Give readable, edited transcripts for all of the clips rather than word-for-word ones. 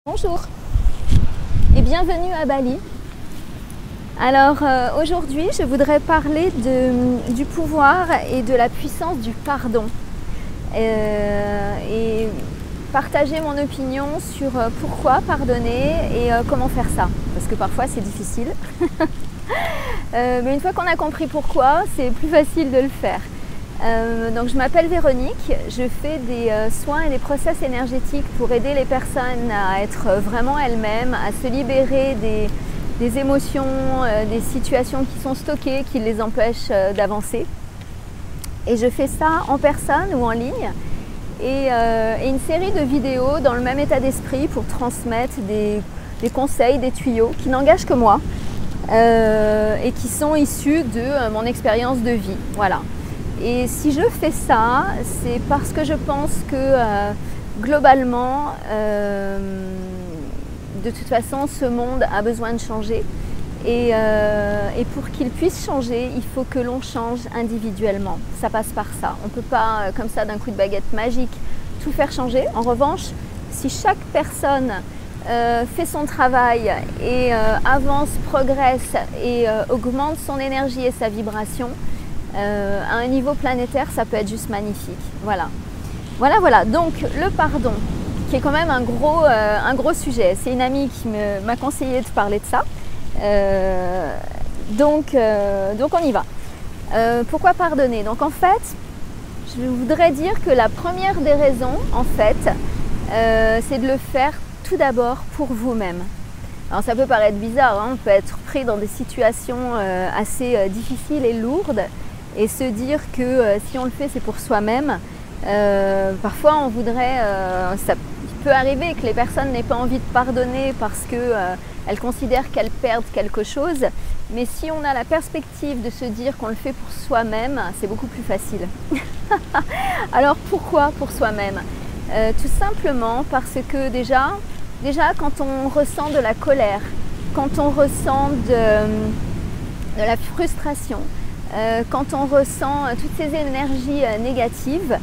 Bonjour et bienvenue à Bali. Alors aujourd'hui je voudrais parler du pouvoir et de la puissance du pardon et partager mon opinion sur pourquoi pardonner et comment faire ça, parce que parfois c'est difficile. Mais une fois qu'on a compris pourquoi, c'est plus facile de le faire. Donc je m'appelle Véronique, je fais des soins et des process énergétiques pour aider les personnes à être vraiment elles-mêmes, à se libérer des émotions, des situations qui sont stockées, qui les empêchent d'avancer. Et je fais ça en personne ou en ligne et une série de vidéos dans le même état d'esprit pour transmettre des conseils, des tuyaux qui n'engagent que moi et qui sont issus de mon expérience de vie. Voilà. Et si je fais ça, c'est parce que je pense que globalement, de toute façon, ce monde a besoin de changer. Et pour qu'il puisse changer, il faut que l'on change individuellement. Ça passe par ça. On ne peut pas, comme ça, d'un coup de baguette magique, tout faire changer. En revanche, si chaque personne fait son travail et avance, progresse et augmente son énergie et sa vibration, à un niveau planétaire, ça peut être juste magnifique. Voilà. Donc le pardon, qui est quand même un gros sujet. C'est une amie qui m'a conseillé de parler de ça. Donc on y va. Pourquoi pardonner? Donc en fait, je voudrais dire que la première des raisons, en fait, c'est de le faire tout d'abord pour vous-même. Alors ça peut paraître bizarre, hein, on peut être pris dans des situations assez difficiles et lourdes et se dire que si on le fait, c'est pour soi-même. Parfois, on voudrait, ça peut arriver que les personnes n'aient pas envie de pardonner parce qu'elles considèrent qu'elles perdent quelque chose. Mais si on a la perspective de se dire qu'on le fait pour soi-même, c'est beaucoup plus facile. Alors pourquoi pour soi-même? Tout simplement parce que déjà, quand on ressent de la colère, quand on ressent de la frustration, quand on ressent toutes ces énergies négatives,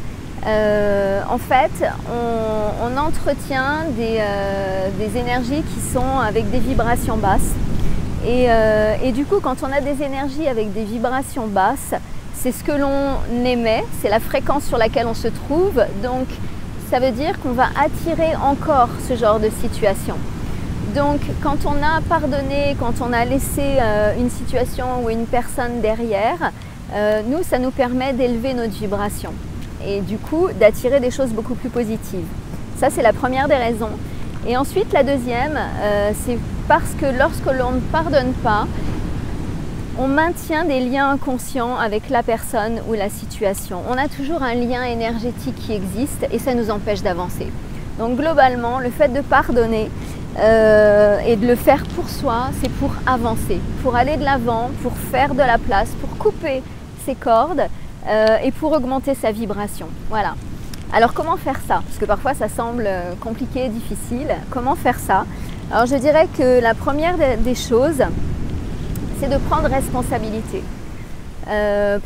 en fait, on entretient des énergies qui sont avec des vibrations basses. Et du coup, quand on a des énergies avec des vibrations basses, c'est ce que l'on émet, c'est la fréquence sur laquelle on se trouve. Donc, ça veut dire qu'on va attirer encore ce genre de situation. Donc, quand on a pardonné, quand on a laissé une situation ou une personne derrière, nous, ça nous permet d'élever notre vibration et du coup d'attirer des choses beaucoup plus positives. Ça, c'est la première des raisons. Et ensuite, la deuxième, c'est parce que lorsque l'on ne pardonne pas, on maintient des liens inconscients avec la personne ou la situation. On a toujours un lien énergétique qui existe et ça nous empêche d'avancer. Donc globalement, le fait de pardonner et de le faire pour soi, c'est pour avancer, pour aller de l'avant, pour faire de la place, pour couper ses cordes et pour augmenter sa vibration. Voilà. Alors comment faire ça? Parce que parfois ça semble compliqué, difficile. Comment faire ça? Alors je dirais que la première des choses, c'est de prendre responsabilité.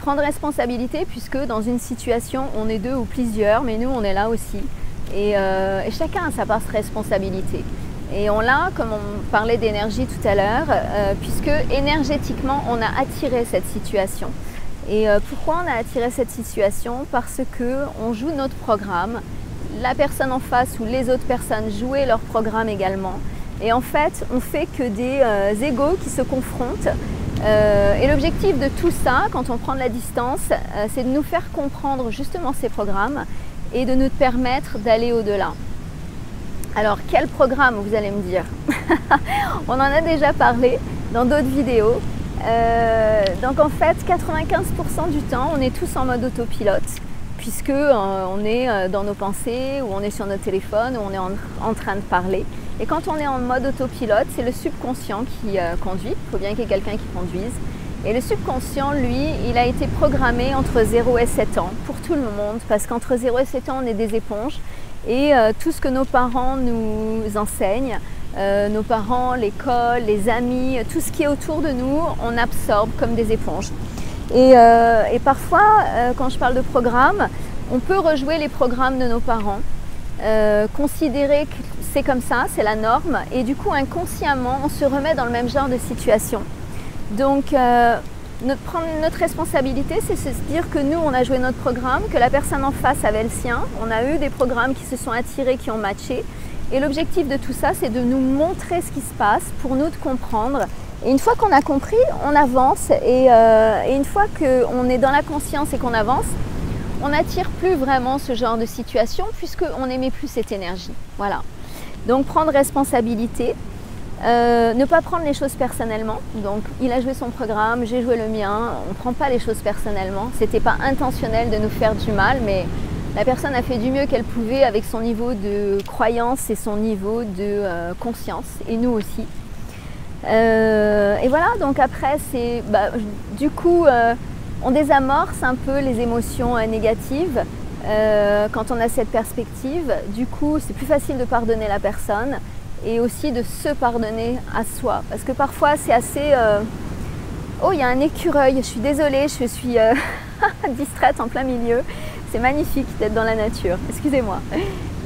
Prendre responsabilité puisque dans une situation, on est deux ou plusieurs, mais nous on est là aussi. Et chacun a sa part de responsabilité. Et on l'a, comme on parlait d'énergie tout à l'heure, puisque énergétiquement, on a attiré cette situation. Et pourquoi on a attiré cette situation? Parce qu'on joue notre programme, la personne en face ou les autres personnes jouaient leur programme également. Et en fait, on fait que des égos qui se confrontent. Et l'objectif de tout ça, quand on prend de la distance, c'est de nous faire comprendre justement ces programmes et de nous permettre d'aller au-delà. Alors, quel programme, vous allez me dire? On en a déjà parlé dans d'autres vidéos. Donc en fait, 95% du temps, on est tous en mode autopilote, puisque on est dans nos pensées, ou on est sur notre téléphone, ou on est en train de parler. Et quand on est en mode autopilote, c'est le subconscient qui conduit. Il faut bien qu'il y ait quelqu'un qui conduise. Et le subconscient, lui, il a été programmé entre 0 et 7 ans, pour tout le monde, parce qu'entre 0 et 7 ans, on est des éponges. Et tout ce que nos parents nous enseignent, nos parents, l'école, les amis, tout ce qui est autour de nous, on absorbe comme des éponges. Et parfois, quand je parle de programme, on peut rejouer les programmes de nos parents, considérer que c'est comme ça, c'est la norme. Et du coup, inconsciemment, on se remet dans le même genre de situation. Donc, prendre notre responsabilité, c'est se dire que nous, on a joué notre programme, que la personne en face avait le sien. On a eu des programmes qui se sont attirés, qui ont matché. Et l'objectif de tout ça, c'est de nous montrer ce qui se passe, pour nous de comprendre. Et une fois qu'on a compris, on avance. Et une fois qu'on est dans la conscience et qu'on avance, on n'attire plus vraiment ce genre de situation puisqu'on n'émet plus cette énergie. Voilà. Donc prendre responsabilité, ne pas prendre les choses personnellement. Donc il a joué son programme, j'ai joué le mien. On ne prend pas les choses personnellement. C'était pas intentionnel de nous faire du mal, mais la personne a fait du mieux qu'elle pouvait avec son niveau de croyance et son niveau de conscience, et nous aussi. Et voilà, donc après, c'est du coup, on désamorce un peu les émotions négatives quand on a cette perspective. Du coup, c'est plus facile de pardonner la personne et aussi de se pardonner à soi. Parce que parfois, c'est assez... Oh, il y a un écureuil, je suis désolée, je suis distraite en plein milieu. C'est magnifique d'être dans la nature, excusez-moi.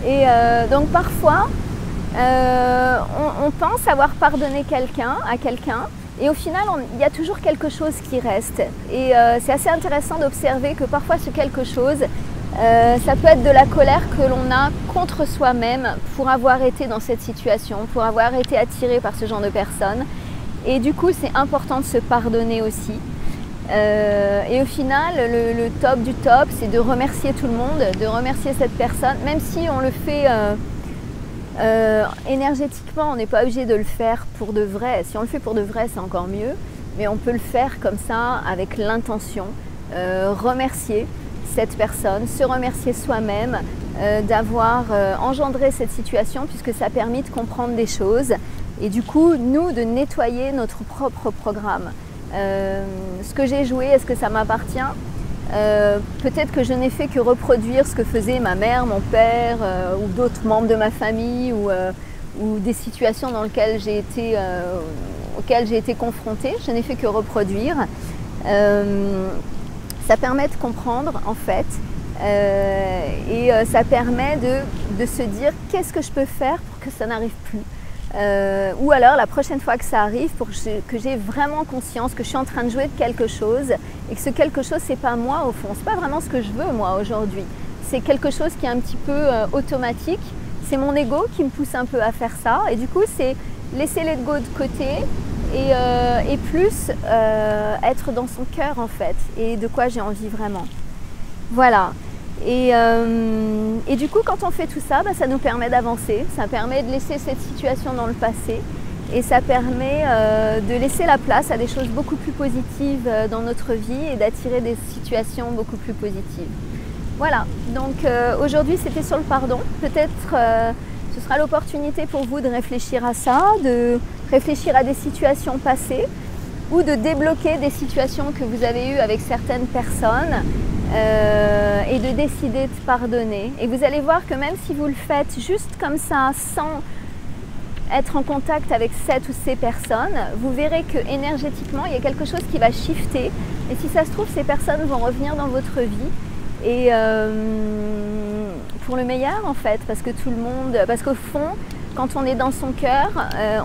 Et donc parfois, on pense avoir pardonné à quelqu'un, et au final, il y a toujours quelque chose qui reste. Et c'est assez intéressant d'observer que parfois ce quelque chose, ça peut être de la colère que l'on a contre soi-même pour avoir été dans cette situation, pour avoir été attiré par ce genre de personnes. Et du coup, c'est important de se pardonner aussi. Et au final, le top du top, c'est de remercier tout le monde, de remercier cette personne, même si on le fait énergétiquement, on n'est pas obligé de le faire pour de vrai. Si on le fait pour de vrai, c'est encore mieux, mais on peut le faire comme ça, avec l'intention, remercier cette personne, se remercier soi-même d'avoir engendré cette situation, puisque ça a permis de comprendre des choses, et du coup, nous, de nettoyer notre propre programme. Ce que j'ai joué, est-ce que ça m'appartient? Peut-être que je n'ai fait que reproduire ce que faisait ma mère, mon père ou d'autres membres de ma famille ou des situations dans lesquelles auxquelles j'ai été confrontée. Je n'ai fait que reproduire. Ça permet de comprendre en fait et ça permet de se dire qu'est-ce que je peux faire pour que ça n'arrive plus. Ou alors la prochaine fois que ça arrive, pour que j'ai vraiment conscience que je suis en train de jouer de quelque chose et que ce quelque chose, c'est pas moi au fond, c'est pas vraiment ce que je veux moi aujourd'hui, c'est quelque chose qui est un petit peu automatique, c'est mon ego qui me pousse un peu à faire ça, et du coup c'est laisser l'ego de côté et plus être dans son cœur en fait, et de quoi j'ai envie vraiment. Voilà. Et du coup, quand on fait tout ça, ça nous permet d'avancer, ça permet de laisser cette situation dans le passé et ça permet de laisser la place à des choses beaucoup plus positives dans notre vie et d'attirer des situations beaucoup plus positives. Voilà, donc aujourd'hui c'était sur le pardon. Peut-être ce sera l'opportunité pour vous de réfléchir à ça, de réfléchir à des situations passées ou de débloquer des situations que vous avez eues avec certaines personnes. Et de décider de pardonner. Et vous allez voir que même si vous le faites juste comme ça, sans être en contact avec cette ou ces personnes, vous verrez que énergétiquement, il y a quelque chose qui va shifter. Et si ça se trouve, ces personnes vont revenir dans votre vie. Et pour le meilleur en fait, parce qu'au fond, quand on est dans son cœur,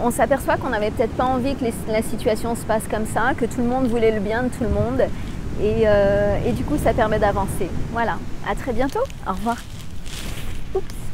on s'aperçoit qu'on n'avait peut-être pas envie que la situation se passe comme ça, que tout le monde voulait le bien de tout le monde. Et du coup, ça permet d'avancer. Voilà, à très bientôt. Au revoir. Oups.